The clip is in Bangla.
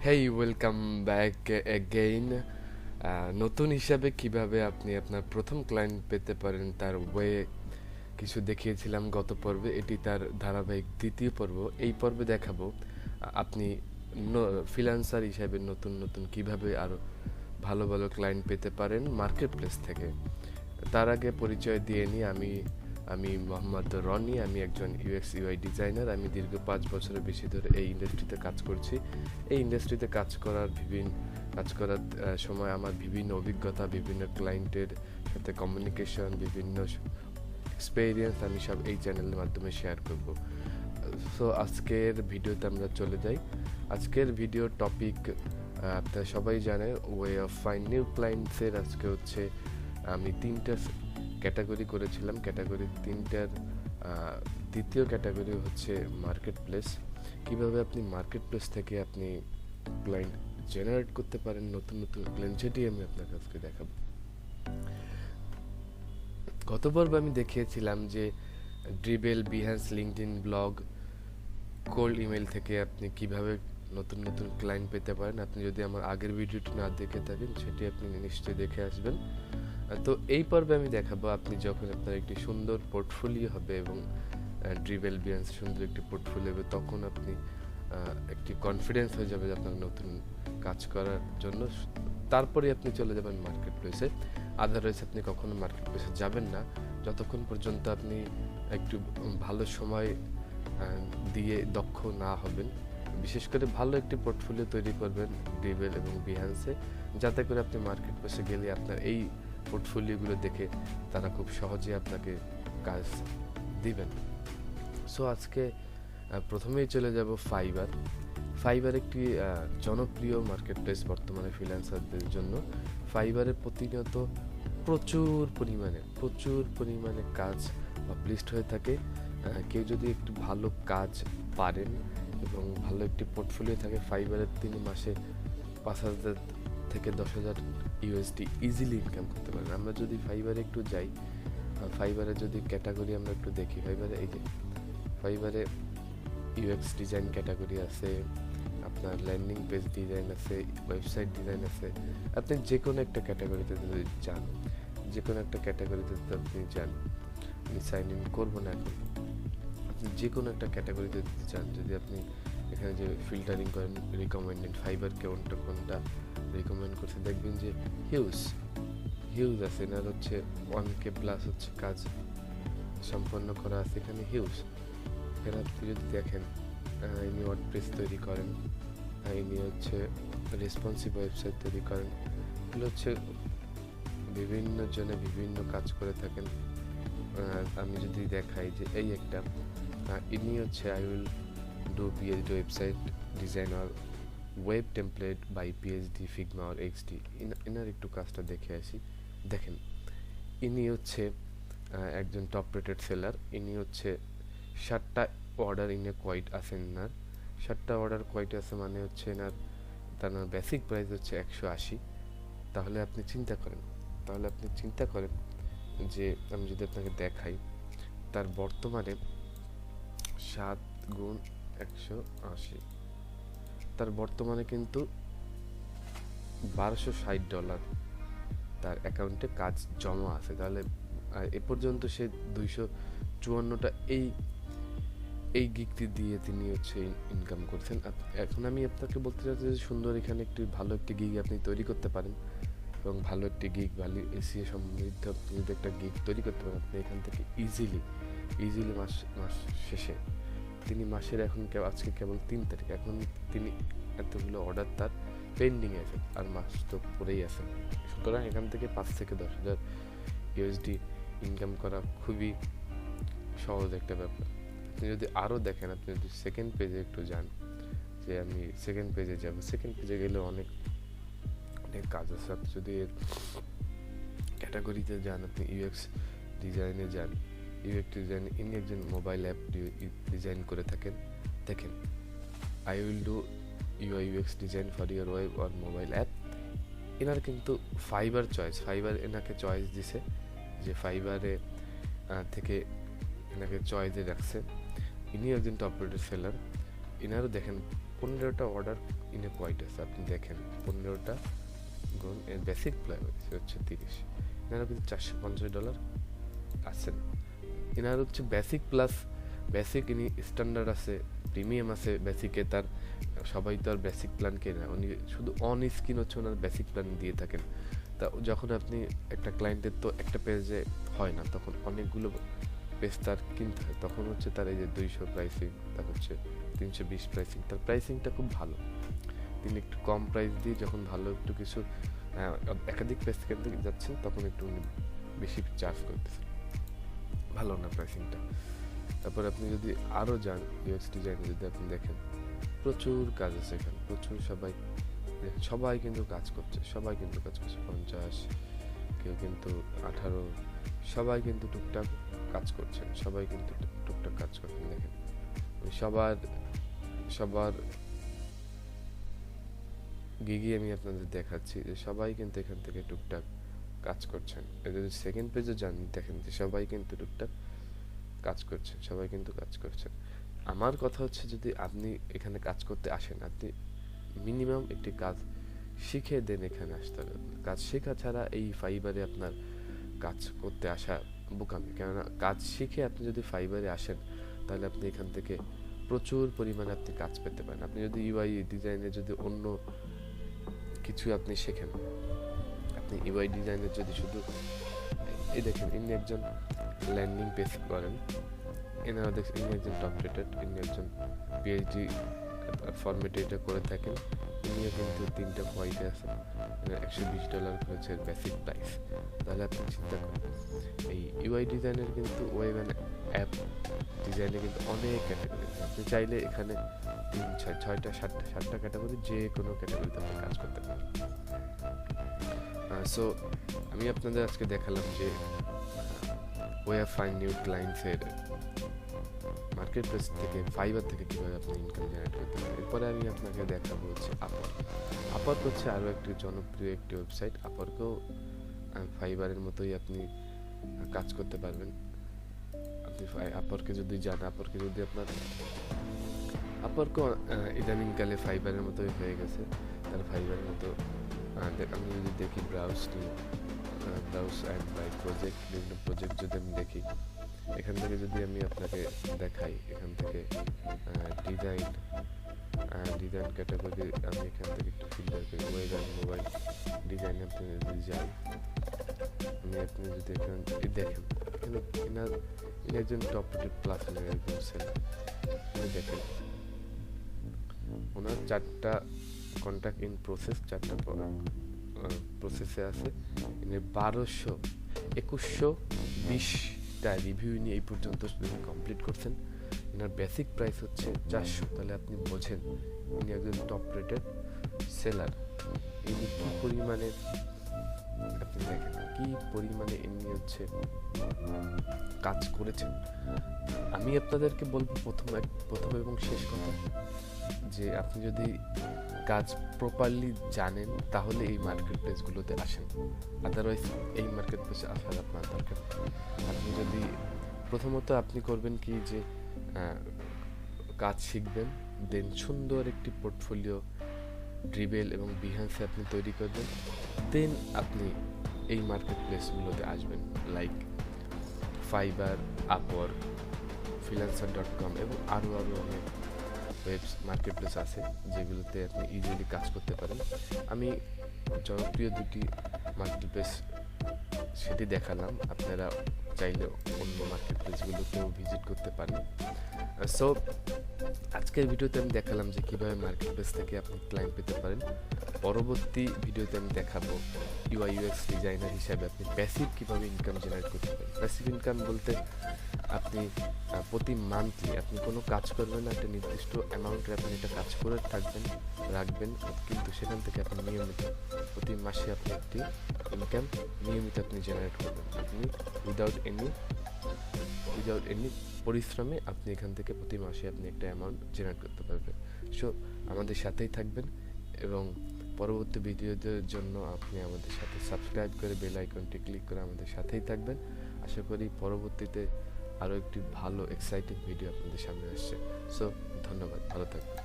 হেই ওয়েলকাম ব্যাক অ্যাগেইন। নতুন হিসাবে কিভাবে আপনি আপনার প্রথম ক্লায়েন্ট পেতে পারেন তার ওয়ে কিছু দেখিয়েছিলাম গত পর্বে। এটি তার ধারাবাহিক দ্বিতীয় পর্ব। এই পর্বে দেখাবো আপনি ফ্রিল্যান্সার হিসাবে নতুন নতুন কিভাবে আরও ভালো ভালো ক্লায়েন্ট পেতে পারেন মার্কেট প্লেস থেকে। তার আগে পরিচয় দিয়ে নিই, আমি মোহাম্মদ রনি। আমি একজন ইউএক্স ইউআই ডিজাইনার। আমি দীর্ঘ 5 বছরের বেশি ধরে এই ইন্ডাস্ট্রিতে কাজ করছি। এই ইন্ডাস্ট্রিতে কাজ করার সময় আমার বিভিন্ন অভিজ্ঞতা, বিভিন্ন ক্লায়েন্টের সাথে কমিউনিকেশন, বিভিন্ন এক্সপেরিয়েন্স আমি সব এই চ্যানেলের মাধ্যমে শেয়ার করব। সো আজকের ভিডিওতে আমরা চলে যাই। আজকের ভিডিও টপিক আপনারা সবাই জানেন, ওয়ে অফ ফাইন্ড নিউ ক্লায়েন্টসের। আজকে হচ্ছে আমি 3টা ক্যাটাগরি করেছিলাম। ক্যাটাগরি 3টার দ্বিতীয় ক্যাটাগরি হচ্ছে মার্কেট প্লেস। কীভাবে আপনি মার্কেট প্লেস থেকে আপনি ক্লায়েন্ট জেনারেট করতে পারেন, নতুন নতুন ক্লায়েন্ট, যেটি আমি আপনার কাছে দেখাবো। গত পর্বে আমি দেখিয়েছিলাম যে Dribbble, Behance, LinkedIn, blog, cold email থেকে আপনি কিভাবে নতুন নতুন ক্লায়েন্ট পেতে পারেন। আপনি যদি আমার আগের ভিডিওটি না দেখে থাকেন সেটি আপনি নিশ্চয়ই দেখে আসবেন। তো এই পর্বে আমি দেখাবো আপনি যখন আপনার একটি সুন্দর পোর্টফোলিও হবে এবং ড্রিবেল, বিহ্যান্স সুন্দর একটি পোর্টফোলিও হবে, তখন আপনি একটি কনফিডেন্স হয়ে যাবে আপনার নতুন কাজ করার জন্য। তারপরে আপনি চলে যাবেন মার্কেট প্লেসে। আদারওয়াইজ আপনি কখনো মার্কেট প্লেসে যাবেন না যতক্ষণ পর্যন্ত আপনি একটু ভালো সময় দিয়ে দক্ষ না হবেন। বিশেষ করে ভালো একটি পোর্টফোলিও তৈরি করবেন ড্রিবেল এবং বিহ্যান্সে, যাতে করে আপনি মার্কেট প্লেসে গেলে আপনার এই পোর্টফোলিওগুলো দেখে তারা খুব সহজে আপনাকে কাজ দিবেন। সো আজকে প্রথমেই চলে যাব ফাইবার একটি জনপ্রিয় মার্কেট প্লেস বর্তমানে ফ্রিল্যান্সারদের জন্য। ফাইবারে প্রতিনিয়ত প্রচুর পরিমাণে কাজ পাবলিশড হয়ে থাকে। কেউ যদি একটু ভালো কাজ পারেন এবং ভালো একটি পোর্টফোলিও থাকে, ফাইবারের তিনি মাসে 5,000 থেকে 10,000 ইউএসডি ইজিলি ইনকাম করতে পারেন। আমরা যদি ফাইবারে একটু যাই, ফাইবারে যদি ক্যাটাগরি আমরা একটু দেখি, ফাইবারে ইউএক্স ডিজাইন ক্যাটাগরি আছে, আপনার ল্যান্ডিং পেজ ডিজাইন আছে, ওয়েবসাইট ডিজাইন আছে। আপনি যে কোনো একটা ক্যাটাগরিতে যদি যান, আমি সাইন ইন করবো না এখন। আপনি যে কোনো একটা ক্যাটাগরিতে যান, যদি আপনি এখানে যে ফিল্টারিং করেন রিকমেন্ডেড, ফাইবার কোনটা রিকমেন্ড করছে, দেখবেন যে হিউজ আছে। এনার হচ্ছে 1K প্লাস হচ্ছে কাজ সম্পন্ন করা আছে এখানে, হিউজ। এখানে আপনি যদি দেখেন, ইনি ওয়ার্ডপ্রেস তৈরি করেন, ইনি হচ্ছে রেসপন্সিভ ওয়েবসাইট তৈরি করেন। এগুলো হচ্ছে বিভিন্ন জনে বিভিন্ন কাজ করে থাকেন। আমি যদি দেখাই যে এই একটা, ইনি হচ্ছে I will do PhD website design or web template by PhD, Figma or XD. এনার একটু কাজটা দেখে আসি। দেখেন, ইনি হচ্ছে একজন টপ রেটেড সেলার। ইনি হচ্ছে 7টা অর্ডার ইনে কোয়াইট আছে এনার। 7টা অর্ডার কোয়াইট আছে মানে হচ্ছে তার বেসিক প্রাইস হচ্ছে 180। তাহলে আপনি চিন্তা করেন যে আমি যদি আপনাকে দেখাই, তার বর্তমানে 7 গুণ 180, তার বর্তমানে কিন্তু $1260 তার অ্যাকাউন্টে কাজ জমা আছে। তাহলে এ পর্যন্ত সে 254টা এই গিগটি দিয়ে তিনি হচ্ছে ইনকাম করছেন। এখন আমি আপনাকে বলতে চাচ্ছি যে সুন্দর এখানে একটি ভালো একটি গিগ আপনি তৈরি করতে পারেন এবং ভালো একটি গিগ, ভালো এসিএ সমৃদ্ধ আপনি যদি একটা গিগ তৈরি করতে পারেন, আপনি এখান থেকে ইজিলি মাস শেষে, তিনি মাসের আজকে কেবল 3 তারিখ, এখন তিনি এতগুলো অর্ডার তার পেন্ডিংয়ে আছে, আর মাস তো পরেই আছে। সুতরাং এখান থেকে 5 থেকে 10,000 ইউএসডি ইনকাম করা খুবই সহজ একটা ব্যাপার। আপনি যদি আরও দেখেন, আপনি যদি সেকেন্ড পেজে একটু যান, যে আমি সেকেন্ড পেজে যাব, সেকেন্ড পেজে গেলে অনেক কাজ আছে। আপনি যদি এর ক্যাটাগরিতে যান, আপনি ইউএক্স ডিজাইনে যান, ইনি একজন মোবাইল অ্যাপ ডিজাইন করে থাকেন। দেখেন, I will do UI UX design for your web or mobile app. এনার কিন্তু ফাইবার এনাকে চয়েস দিছে, যে ফাইবারে থেকে এনাকে চয়েসে রাখছে। ইনি একজন টপ রেটেড সেলার। এনারও দেখেন 15টা অর্ডার ইনএকুয়াইট আছে। আপনি দেখেন 15টা গুণ এর বেসিক প্ল্যান হচ্ছে 30, এনারা কিন্তু $450 আছেন। এনার হচ্ছে বেসিক প্লাস বেসিক, ইনি স্ট্যান্ডার্ড আছে, প্রিমিয়াম আছে বেসিকে। তার সবাই তো আর বেসিক প্ল্যান কেনে না, উনি শুধু অন স্ক্রিন হচ্ছে ওনার বেসিক প্ল্যান দিয়ে থাকেন। তা যখন আপনি একটা ক্লায়েন্টের তো একটা পেজে হয় না, তখন অনেকগুলো পেজ তার কিনতে হয়, তখন হচ্ছে তার এই যে 200 প্রাইসিং, তার হচ্ছে 320 প্রাইসিং, তার প্রাইসিংটা খুব ভালো। তিনি একটু কম প্রাইস দিয়ে যখন ভালো একটু কিছু একাধিক পেজ কিনতে যাচ্ছেন, তখন একটু উনি বেশি চার্জ করতেছেন, ভালো না প্রাইসিংটা। তারপর আপনি যদি আরও যান ইউএক্স ডিজাইনে, যদি আপনি দেখেন প্রচুর কাজ আছে এখানে, প্রচুর সবাই কিন্তু কাজ করছে, 50, কেউ কিন্তু 18, সবাই কিন্তু টুকটাক কাজ করছেন, দেখেন সবার গিগি আমি আপনাদের দেখাচ্ছি যে সবাই কিন্তু এখান থেকে টুকটাক কাজ করছেন। যদি সেকেন্ড পেজে যান, দেখেন যে সবাই কিন্তু টুকটাক কাজ করছেন। আমার কথা হচ্ছে, যদি আপনি এখানে কাজ করতে আসেন, আপনি মিনিমাম একটি কাজ শিখে দেন এখানে আসতে হবে। কাজ শেখা ছাড়া এই ফাইবারে আপনার কাজ করতে আসা বোকামি। কেননা কাজ শিখে আপনি যদি ফাইবারে আসেন, তাহলে আপনি এখান থেকে প্রচুর পরিমাণে আপনি কাজ পেতে পারেন। আপনি যদি ইউআই ডিজাইনে যদি অন্য কিছু আপনি শেখেন, আপনি ইউআই ডিজাইনের যদি শুধু এই দেখেন, ইনি একজন ল্যান্ডিং পেজ করেন, এনারা দেখছেন ইনি একজন টপ রেটেড, ইনি একজন পিএইচডি ফরম্যাটে এটা করে থাকেন, ইনিও কিন্তু 3টা পয়েন্টে আছে, $120 হচ্ছে বেসিক প্রাইস। তাহলে আপনি চিন্তা করেন, এই ইউআই ডিজাইনের কিন্তু ওয়েব অ্যান্ড অ্যাপ ডিজাইনে কিন্তু অনেক ক্যাটাগরি আছে। আপনি চাইলে এখানে 3, 6, 6টা 7টা ক্যাটাগরি, যে কোনো ক্যাটাগরিতে আপনি কাজ করতে পারেন। সো আমি আপনাদের আজকে দেখালাম যে ওয়ে অফ ফাইন্ড নিউ ক্লায়েন্টসের মার্কেট প্লেস থেকে, ফাইবার থেকে কীভাবে আপনি ইনকাম জেনারেট করতে পারেন। এরপরে আমি আপনাকে দেখাবো হচ্ছে আপওয়ার্ক হচ্ছে আরও একটি জনপ্রিয় একটি ওয়েবসাইট। আপওয়ার্কেও ফাইবারের মতোই আপনি কাজ করতে পারবেন। আপনি আপওয়ার্কে যদি যান, আপওয়ার্কও ইদানিংকালে ফাইবারের মতোই হয়ে গেছে, তার ফাইবারের মতো। আমি যদি দেখি ব্রাউজ অ্যান্ড বাই প্রজেক্ট, বিভিন্ন প্রজেক্ট যদি আমি দেখি, এখান থেকে যদি আমি আপনাকে দেখাই, এখান থেকে ডিজাইন ক্যাটাগরি আমি এখান থেকে একটু ফিল্টার করি, ওয়েব অ্যান্ড মোবাইল ডিজাইনে আপনি যদি যাই, আপনি যদি এখানে দেখেন, এখানে ইনি একজন টপ রেটেড প্লাস একজন সেলার। দেখেন ওনার 4টা কন্ট্যাক্ট ইন প্রসেস, 4টা প্রসেসে আছে, ইনি 2120টা রিভিউ নিয়ে এই পর্যন্ত কমপ্লিট করছেন। এনার বেসিক প্রাইস হচ্ছে 400। তাহলে আপনি বোঝেন ইনি একজন টপ রেটেড সেলার। ইনি কি পরিমাণে, আপনি দেখেন কি পরিমাণে ইনি হচ্ছে কাজ করেছেন। আমি আপনাদেরকে বলবো প্রথম এবং শেষ কথা, যে আপনি যদি কাজ প্রপারলি জানেন, তাহলে এই মার্কেট প্লেসগুলোতে আসেন, আদারওয়াইজ এই মার্কেট প্লেসে আসার আপনার দরকার। আপনি যদি প্রথমত আপনি করবেন কি, যে কাজ শিখবেন, দেন সুন্দর একটি পোর্টফোলিও ড্রিবেল এবং বিহান্সে আপনি তৈরি করবেন, দেন আপনি এই মার্কেট প্লেসগুলোতে আসবেন, লাইক ফাইবার, আপওয়ার্ক, freelancer.com এবং আরও অনেক মার্কেট প্লেস আছে যেগুলোতে আপনি ইজিলি কাজ করতে পারেন। আমি জনপ্রিয় 2টি মার্কেট প্লেস সেটি দেখালাম, আপনারা চাইলে অন্য মার্কেট প্লেসগুলোতেও ভিজিট করতে পারেন। সো আজকের ভিডিওতে আমি দেখালাম যে কীভাবে মার্কেট প্লেস থেকে আপনি ক্লায়েন্ট পেতে পারেন। পরবর্তী ভিডিওতে আমি দেখাবো ইউআই ইউএক্স ডিজাইনার হিসাবে আপনি প্যাসিভ কীভাবে ইনকাম জেনারেট করতে পারেন। প্যাসিভ ইনকাম বলতে আপনি প্রতি মান্থলি আপনি কোনো কাজ করবেন না, একটা নির্দিষ্ট অ্যামাউন্টের আপনি এটা কাজ করে রাখবেন, কিন্তু সেখান থেকে আপনি নিয়মিত প্রতি মাসে আপনি একটি ইনকাম নিয়মিত আপনি জেনারেট করবেন। আপনি উইদাউট এনি পরিশ্রমে আপনি এখান থেকে প্রতি মাসে আপনি একটা অ্যামাউন্ট জেনারেট করতে পারবেন। সো আমাদের সাথেই থাকবেন এবং পরবর্তী ভিডিওদের জন্য আপনি আমাদের সাথে সাবস্ক্রাইব করে বেল আইকনটি ক্লিক করে আমাদের সাথেই থাকবেন। আশা করি পরবর্তীতে আরও একটি ভালো এক্সাইটিং ভিডিও আপনাদের সামনে আসছে। সো ধন্যবাদ, ভালো থাকবেন।